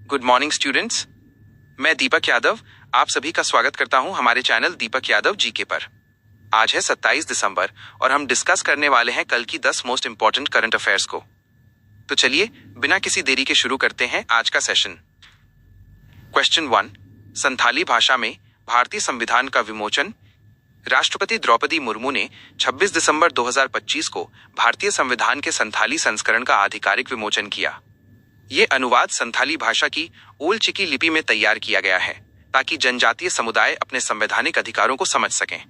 Good morning students. मैं दीपक यादव आप सभी का स्वागत करता हूं हमारे चैनल दीपक यादव जीके पर। आज है 27 दिसंबर और हम डिस्कस करने वाले हैं कल की 10 मोस्ट इंपॉर्टेंट करंट अफेयर्स को। तो चलिए बिना किसी देरी के शुरू करते हैं आज का सेशन। क्वेश्चन 1, संथाली भाषा में भारतीय संविधान का विमोचन। राष्ट्रपति द्रौपदी मुर्मू ने 26 दिसंबर 2025 को भारतीय संविधान के संथाली संस्करण का आधिकारिक विमोचन किया। ये अनुवाद संथाली भाषा की ओल चिकी लिपि में तैयार किया गया है ताकि जनजातीय समुदाय अपने संवैधानिक अधिकारों को समझ सकें।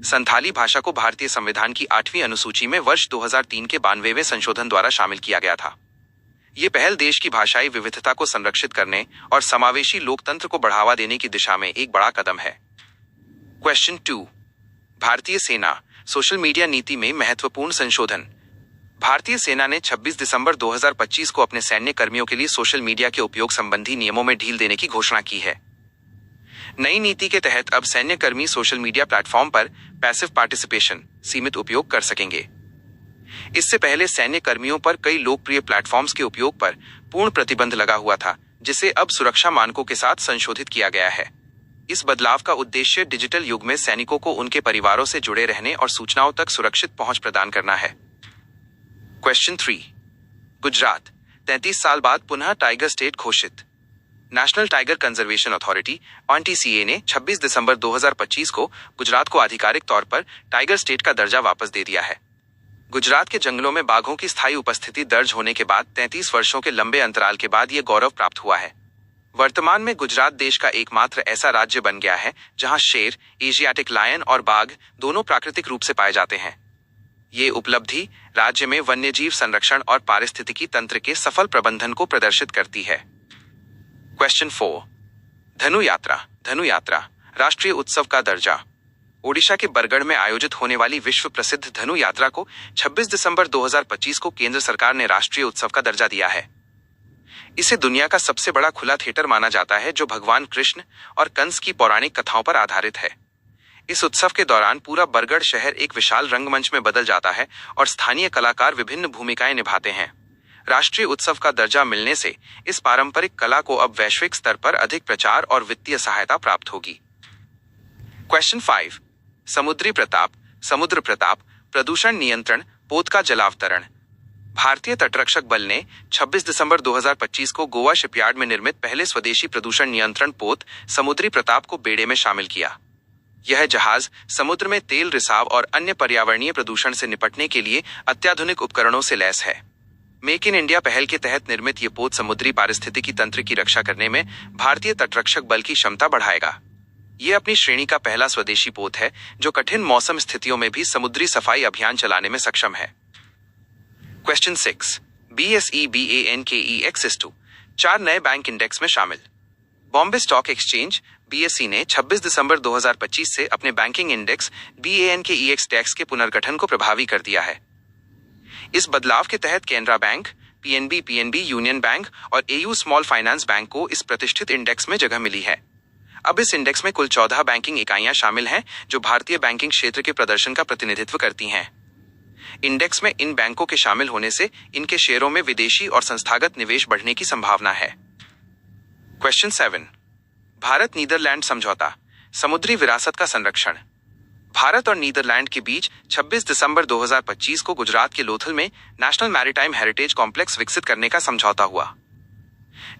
संथाली भाषा को भारतीय संविधान की 8वीं अनुसूची में वर्ष 2003 के 92वें संशोधन द्वारा शामिल किया गया था। ये पहल देश की भाषाई विविधता को संरक्षित करने और समावेशी लोकतंत्र को बढ़ावा देने की दिशा में एक बड़ा कदम है। क्वेश्चन 2, भारतीय सेना सोशल मीडिया नीति में महत्वपूर्ण संशोधन। भारतीय सेना ने 26 दिसंबर 2025 को अपने सैन्य कर्मियों के लिए सोशल मीडिया के उपयोग संबंधी नियमों में ढील देने की घोषणा की है। नई नीति के तहत अब सैन्य कर्मी सोशल मीडिया प्लेटफॉर्म पर पैसिव पार्टिसिपेशन सीमित उपयोग कर सकेंगे। इससे पहले सैन्य कर्मियों पर कई लोकप्रिय प्लेटफॉर्म्स के उपयोग पर पूर्ण प्रतिबंध लगा हुआ था, जिसे अब सुरक्षा मानकों के साथ संशोधित किया गया है। इस बदलाव का उद्देश्य डिजिटल युग में सैनिकों को उनके परिवारों से जुड़े रहने और सूचनाओं तक सुरक्षित पहुंच प्रदान करना है। क्वेश्चन 3, गुजरात 33 साल बाद पुनः टाइगर स्टेट घोषित। National tiger conservation authority (NTCA) ने 26 दिसंबर 2025 को गुजरात को आधिकारिक तौर पर टाइगर स्टेट का दर्जा वापस दे दिया है। गुजरात के जंगलों में बाघों की स्थायी उपस्थिति दर्ज होने के बाद 33 वर्षों के लंबे अंतराल के बाद यह गौरव प्राप्त हुआ है। वर्तमान में गुजरात देश का एकमात्र ऐसा राज्य बन गया है जहां शेर, एशियाटिक लायन और बाघ दोनों प्राकृतिक रूप से पाए जाते हैं। ये उपलब्धि राज्य में वन्यजीव संरक्षण और पारिस्थितिकी तंत्र के सफल प्रबंधन को प्रदर्शित करती है। क्वेश्चन 4, धनु यात्रा राष्ट्रीय उत्सव का दर्जा। ओडिशा के बरगढ़ में आयोजित होने वाली विश्व प्रसिद्ध धनु यात्रा को 26 दिसंबर 2025 को केंद्र सरकार ने राष्ट्रीय उत्सव का दर्जा दिया है। इसे दुनिया का सबसे बड़ा खुला थिएटर माना जाता है जो भगवान कृष्ण और कंस की पौराणिक कथाओं पर आधारित है। इस उत्सव के दौरान पूरा बरगढ़ शहर एक विशाल रंगमंच में बदल जाता है और स्थानीय कलाकार विभिन्न भूमिकाएं निभाते हैं। राष्ट्रीय उत्सव का दर्जा मिलने से इस पारंपरिक कला को अब वैश्विक स्तर पर अधिक प्रचार और वित्तीय सहायता प्राप्त होगी। क्वेश्चन 5, समुद्र प्रताप प्रदूषण नियंत्रण पोत का जलावतरण। भारतीय तटरक्षक बल ने 26 दिसंबर 2025 को गोवा शिपयार्ड में निर्मित पहले स्वदेशी प्रदूषण नियंत्रण पोत समुद्री प्रताप को बेड़े में शामिल किया। यह जहाज समुद्र में तेल रिसाव और अन्य पर्यावरणीय प्रदूषण से निपटने के लिए अत्याधुनिक उपकरणों से लैस है। मेक इन इंडिया पहल के तहत निर्मित ये पोत समुद्री पारिस्थितिकी तंत्र की रक्षा करने में भारतीय तटरक्षक बल की क्षमता बढ़ाएगा। ये अपनी श्रेणी का पहला स्वदेशी पोत है जो कठिन मौसम स्थितियों में भी समुद्री सफाई अभियान चलाने में सक्षम है। क्वेश्चन 6, BSE BANKE Axis2 4 नए बैंक इंडेक्स में शामिल। बॉम्बे स्टॉक एक्सचेंज BSE ने 26 दिसंबर 2025 से अपने बैंकिंग इंडेक्स BANKE टैक्स के पुनर्गठन को प्रभावी कर दिया है। इस बदलाव के तहत Canara bank, PNB union bank और AU स्मॉल फाइनेंस बैंक को इस प्रतिष्ठित इंडेक्स में जगह मिली है। अब इस इंडेक्स में कुल 14 बैंकिंग इकाइयां शामिल हैं जो भारतीय बैंकिंग क्षेत्र के प्रदर्शन का प्रतिनिधित्व करती हैं। इंडेक्स में इन बैंकों के शामिल होने से इनके शेयरों में विदेशी और संस्थागत निवेश बढ़ने की संभावना है। क्वेश्चन 7, भारत नीदरलैंड समझौता समुद्री विरासत का संरक्षण। भारत और नीदरलैंड के बीच 26 दिसंबर 2025 को गुजरात के लोथल में नेशनल मैरीटाइम हेरिटेज कॉम्प्लेक्स विकसित करने का समझौता हुआ।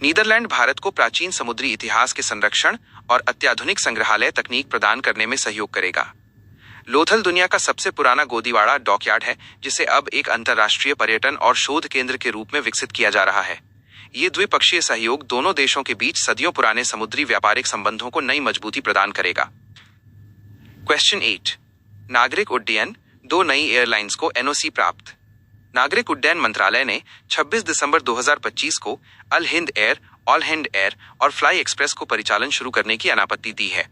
नीदरलैंड भारत को प्राचीन समुद्री इतिहास के संरक्षण और अत्याधुनिक संग्रहालय तकनीक प्रदान करने में सहयोग करेगा। लोथल दुनिया का सबसे पुराना गोदीवाड़ा डॉकयार्ड है जिसे अब एक अंतर्राष्ट्रीय पर्यटन और शोध केंद्र के रूप में विकसित किया जा रहा है। ये द्विपक्षीय सहयोग दोनों देशों के बीच सदियों पुराने समुद्री व्यापारिक संबंधों को नई मजबूती प्रदान करेगा। क्वेश्चन 8, नागरिक उड्डयन 2 नई एयरलाइंस को NOC प्राप्त। नागरिक उड्डयन मंत्रालय ने 26 दिसंबर 2025 को Al Hind air, all Hind air और फ्लाई एक्सप्रेस को परिचालन शुरू करने की अनुमति दी है।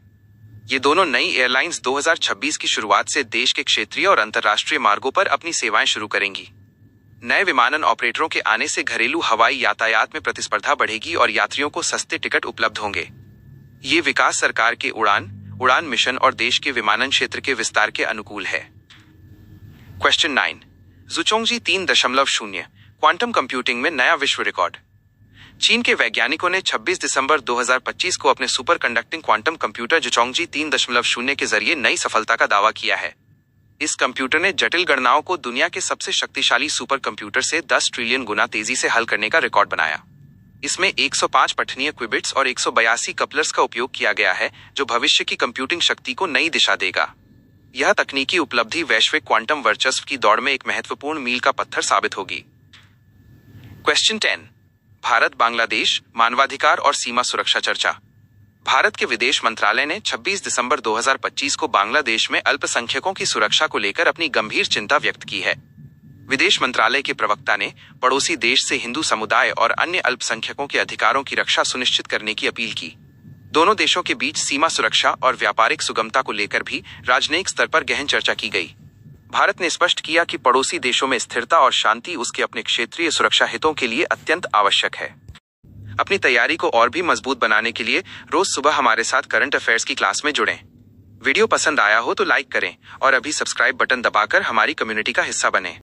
ये दोनों नई एयरलाइंस 2026 की शुरुआत से देश के क्षेत्रीय और अंतर्राष्ट्रीय मार्गों पर अपनी सेवाएं शुरू करेंगी। नए विमानन ऑपरेटरों के आने से घरेलू हवाई यातायात में प्रतिस्पर्धा बढ़ेगी और यात्रियों को सस्ते टिकट उपलब्ध होंगे। ये विकास सरकार के उड़ान मिशन और देश के विमानन क्षेत्र के विस्तार के अनुकूल है। क्वेश्चन 9, ज़ुचोंगजी 3.0 क्वांटम कंप्यूटिंग में नया विश्व रिकॉर्ड। चीन के वैज्ञानिकों ने 26 दिसंबर 2025 को अपने सुपर कंडक्टिंग क्वांटम कंप्यूटर ज़ोचोंगजी 3.0 के जरिए नई सफलता का दावा किया है। इस कंप्यूटर ने जटिल गणनाओं को दुनिया के सबसे शक्तिशाली सुपर कंप्यूटर से 10 ट्रिलियन गुना तेजी से हल करने का रिकॉर्ड बनाया। इसमें 105 पठनीय क्यूबिट्स और 182 कपलर्स का उपयोग किया गया है, जो भविष्य की कंप्यूटिंग शक्ति को नई दिशा देगा। यह तकनीकी उपलब्धि वैश्विक क्वांटम वर्चस्व की दौड़ में एक महत्वपूर्ण मील का पत्थर साबित होगी। क्वेश्चन 10। भारत बांग्लादेश मानवाधिकार और सीमा सुरक्षा चर्चा। भारत के विदेश मंत्रालय ने 26 दिसंबर 2025 को बांग्लादेश में अल्पसंख्यकों की सुरक्षा को लेकर अपनी गंभीर चिंता व्यक्त की है। विदेश मंत्रालय के प्रवक्ता ने पड़ोसी देश से हिंदू समुदाय और अन्य अल्पसंख्यकों के अधिकारों की रक्षा सुनिश्चित करने की अपील की। दोनों देशों के बीच सीमा सुरक्षा और व्यापारिक सुगमता को लेकर भी राजनयिक स्तर पर गहन चर्चा की गई। भारत ने स्पष्ट किया कि पड़ोसी देशों में स्थिरता और शांति उसके अपने क्षेत्रीय सुरक्षा हितों के लिए अत्यंत आवश्यक है। अपनी तैयारी को और भी मजबूत बनाने के लिए रोज सुबह हमारे साथ करंट अफेयर्स की क्लास में जुड़ें। वीडियो पसंद आया हो तो लाइक करें और अभी सब्सक्राइब बटन दबाकर हमारी कम्युनिटी का हिस्सा बनें।